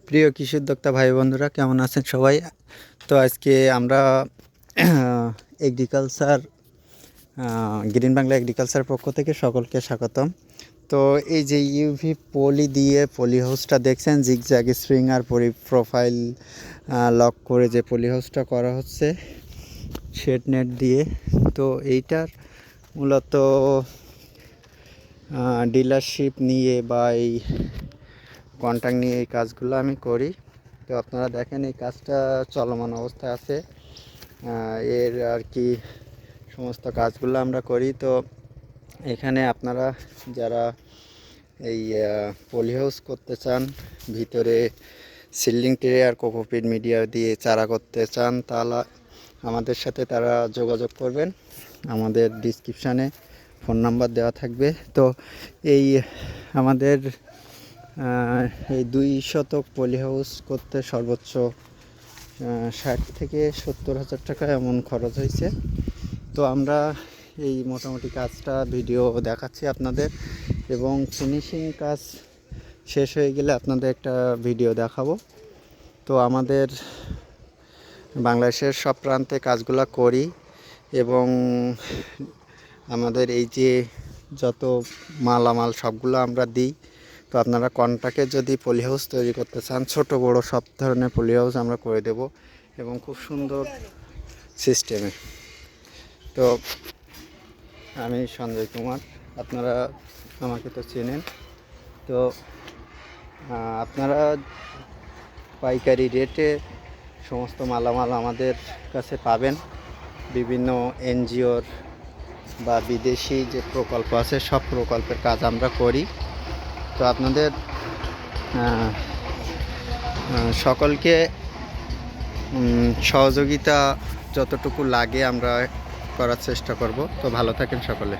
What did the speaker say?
প্রিয় কৃষি উদ্যোক্তা ভাই বন্ধুরা, কেমন আছেন সবাই? তো আজকে আমরা এগ্রিকালচার গ্রিন বাংলা এগ্রিকালচার পক্ষ থেকে সকলকে স্বাগতম। তো এই যে ইউভি পলি দিয়ে পলি হাউসটা দেখছেন, জিগজ্যাগ স্প্রিং আর প্রোফাইল লক করে যে পলি হাউসটা করা হচ্ছে শেড নেট দিয়ে। তো এইটার মূলত ডিলারশিপ নিয়ে বা এই কন্ট্যাক্ট নিয়ে এই কাজগুলো আমি করি। তো আপনারা দেখেন এই কাজটা চলমান অবস্থায় আছে। এর আর কি সমস্ত কাজগুলো আমরা করি। তো এখানে আপনারা যারা এই পলি হাউস করতে চান, ভিতরে সিল্ডিং ট্রে আর কোকোপিট মিডিয়া দিয়ে চারা করতে চান, তাহলে আমাদের সাথে তারা যোগাযোগ করবেন। আমাদের ডিসক্রিপশানে ফোন নাম্বার দেওয়া থাকবে। তো এই আমাদের এই 2 শতক পলি হাউস করতে সর্বোচ্চ 60 থেকে 70,000 টাকা এমন খরচ হয়েছে। তো আমরা এই মোটামুটি কাজটা ভিডিও দেখাচ্ছি আপনাদের, এবং ফিনিশিং কাজ শেষ হয়ে গেলে আপনাদের একটা ভিডিও দেখাবো। তো আমাদের বাংলাদেশের সব প্রান্তে কাজগুলো করি, এবং আমাদের এই যে যত মালামাল সবগুলো আমরা দিই। তো আপনারা কন্ট্রাক্টে যদি পলি হাউস তৈরি করতে চান, ছোট বড় সব ধরনের পলি হাউস আমরা করে দেব, এবং খুব সুন্দর সিস্টেমে। তো আমি সঞ্জয় কুমার, আপনারা আমাকে তো চেনেন। তো আপনারা পাইকারি রেটে সমস্ত মালামাল আমাদের কাছে পাবেন। বিভিন্ন এনজিওর বা বিদেশি যে প্রকল্প আছে সব প্রকল্পের কাজ আমরা করি। তো আপনাদের সকলকে সহযোগিতা যতটুকু লাগে আমরা করার চেষ্টা করব। তো ভালো থাকেন সকলে।